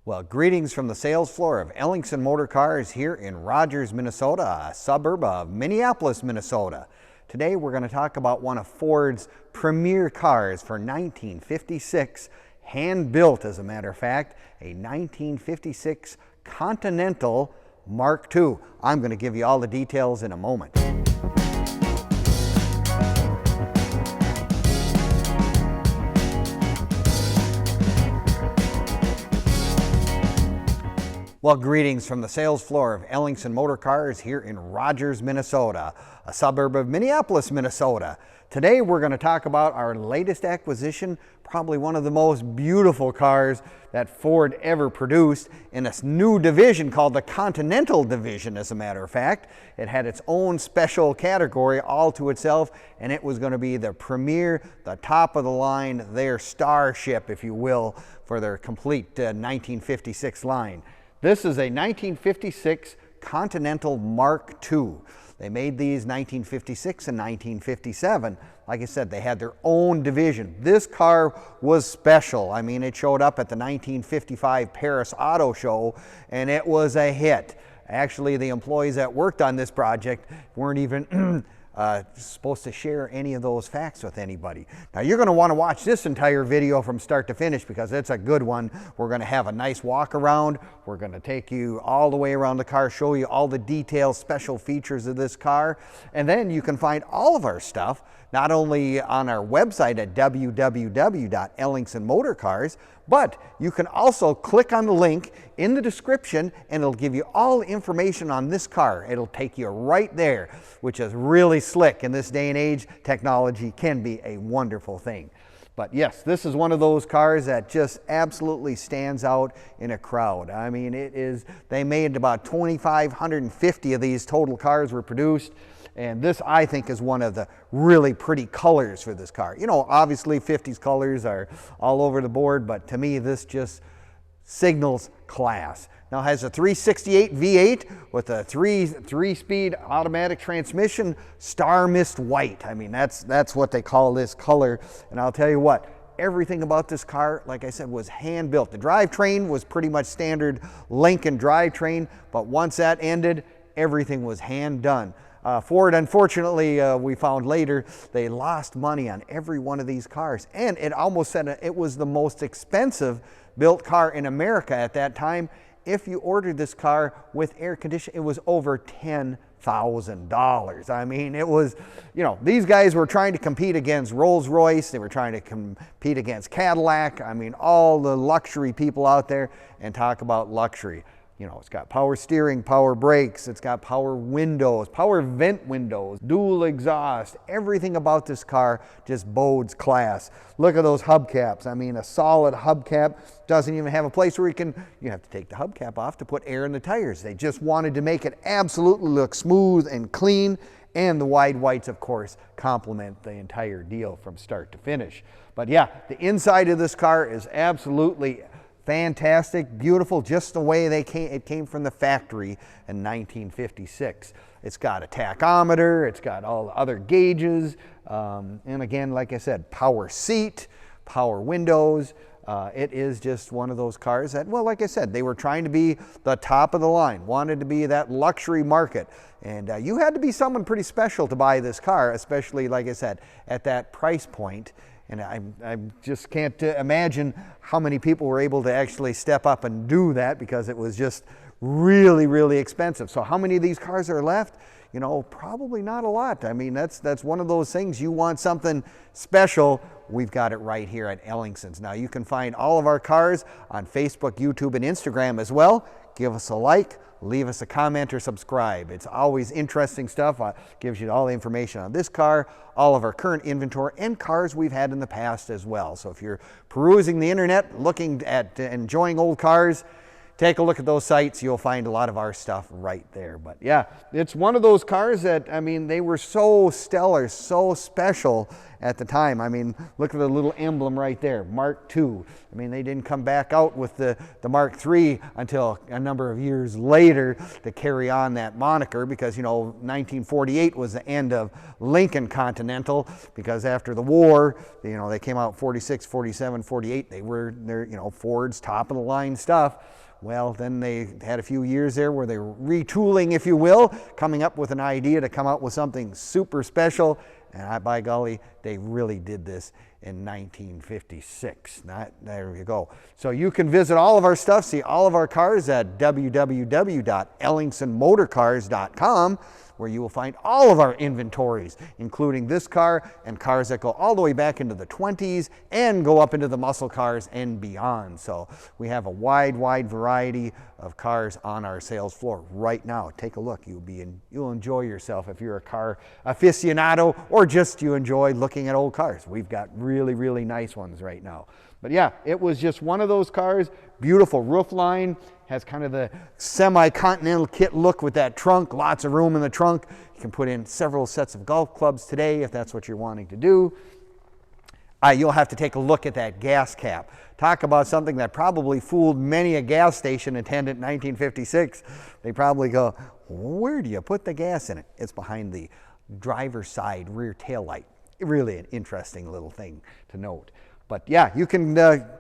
Well, greetings from the sales floor of Ellingson Motorcars here in Rogers, Minnesota, a suburb of Minneapolis, Minnesota. Today we're going to talk about one of Ford's premier cars for 1956, hand-built as a matter of fact, a 1956 Continental Mark II. I'm going to give you all the details in a moment. Well, greetings from the sales floor of Ellingson Motorcars here in Rogers, Minnesota, a suburb of Minneapolis, Minnesota. Today we're going to talk about our latest acquisition, probably one of the most beautiful cars that Ford ever produced in a new division called the Continental Division, as a matter of fact. It had its own special category all to itself, and it was going to be the premier, the top of the line, their starship, if you will, for their complete 1956 line. This is a 1956 Continental Mark II. They made these 1956 and 1957. Like I said, they had their own division. This car was special. I mean, it showed up at the 1955 Paris Auto Show, and it was a hit. Actually, the employees that worked on this project weren't even supposed to share any of those facts with anybody. Now you're going to want to watch this entire video from start to finish because it's a good one. We're going to have a nice walk around. We're going to take you all the way around the car, show you all the details, special features of this car, and then you can find all of our stuff not only on our website at www.Ellingson Motorcars, but you can also click on the link in the description and it'll give you all the information on this car. It'll take you right there, which is really slick. In this day and age, technology can be a wonderful thing. But yes, this is one of those cars that just absolutely stands out in a crowd. I mean, they made about 2,550 of these total cars were produced. And this, I think, is one of the really pretty colors for this car. You know, obviously 50s colors are all over the board, but to me, this just signals class. Now it has a 368 V8 with a three-speed automatic transmission, Starmist White. I mean, that's what they call this color. And I'll tell you what, everything about this car, like I said, was hand-built. The drivetrain was pretty much standard Lincoln drivetrain, but once that ended, everything was hand-done. Ford, unfortunately, we found later, they lost money on every one of these cars. And it almost said it was the most expensive built car in America at that time. If you ordered this car with air conditioning, it was over $10,000. I mean, it was, you know, these guys were trying to compete against Rolls-Royce. They were trying to compete against Cadillac. I mean, all the luxury people out there, and talk about luxury. You know, it's got power steering, power brakes, it's got power windows, power vent windows, dual exhaust. Everything about this car just bodes class. Look at those hubcaps. I mean, a solid hubcap doesn't even have a place where you have to take the hubcap off to put air in the tires. They just wanted to make it absolutely look smooth and clean. And the wide whites, of course, complement the entire deal from start to finish. But yeah, the inside of this car is absolutely fantastic, beautiful, just the way it came from the factory in 1956. It's got a tachometer, it's got all the other gauges, and again, like I said, power seat, power windows. It is just one of those cars that, well, like I said, they were trying to be the top of the line, wanted to be that luxury market. And you had to be someone pretty special to buy this car, especially, like I said, at that price point. And I just can't imagine how many people were able to actually step up and do that because it was just really, really expensive. So how many of these cars are left? You know, probably not a lot. I mean, that's one of those things. You want something special, we've got it right here at Ellingson's. Now you can find all of our cars on Facebook, YouTube, and Instagram as well. Give us a like, leave us a comment, or subscribe. It's always interesting stuff. Gives you all the information on this car, all of our current inventory, and cars we've had in the past as well. So if you're perusing the internet, looking at enjoying old cars, take a look at those sites. You'll find a lot of our stuff right there. But yeah, it's one of those cars that, I mean, they were so stellar, so special at the time. I mean, look at the little emblem right there, Mark II. I mean, they didn't come back out with the Mark III until a number of years later to carry on that moniker, because, you know, 1948 was the end of Lincoln Continental, because after the war, you know, they came out 46, 47, 48. They were, you know, Ford's top of the line stuff. Well, then they had a few years there where they were retooling, if you will, coming up with an idea to come out with something super special. And by golly, they really did this in 1956. There you go. So you can visit all of our stuff, see all of our cars at www.ellingsonmotorcars.com, where you will find all of our inventories, including this car and cars that go all the way back into the 20s and go up into the muscle cars and beyond. So we have a wide variety of cars on our sales floor right now. Take a look. You'll enjoy yourself if you're a car aficionado, or just you enjoy looking at old cars. We've got really nice ones right now. But yeah, it was just one of those cars. Beautiful roof line, has kind of the semi-continental kit look with that trunk, lots of room in the trunk. You can put in several sets of golf clubs today if that's what you're wanting to do. You'll have to take a look at that gas cap. Talk about something that probably fooled many a gas station attendant in 1956. They probably go, where do you put the gas in it? It's behind the driver's side rear tail light. Really an interesting little thing to note. But yeah, you can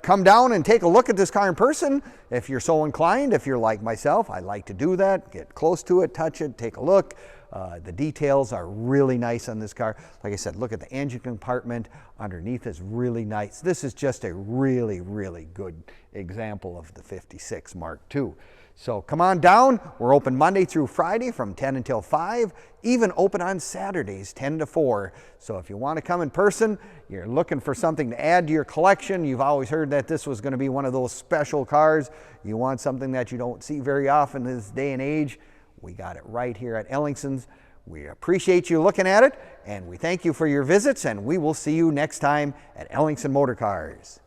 come down and take a look at this car in person if you're so inclined. If you're like myself, I like to do that. Get close to it, touch it, take a look. The details are really nice on this car. Like I said, look at the engine compartment. Underneath is really nice. This is just a really good example of the 56 Mark II. So come on down. We're open Monday through Friday from 10 until 5, even open on Saturdays 10 to 4. So if you want to come in person, you're looking for something to add to your collection, you've always heard that this was going to be one of those special cars, you want something that you don't see very often in this day and age, we got it right here at Ellingson's. We appreciate you looking at it, and we thank you for your visits, and we will see you next time at Ellingson Motorcars.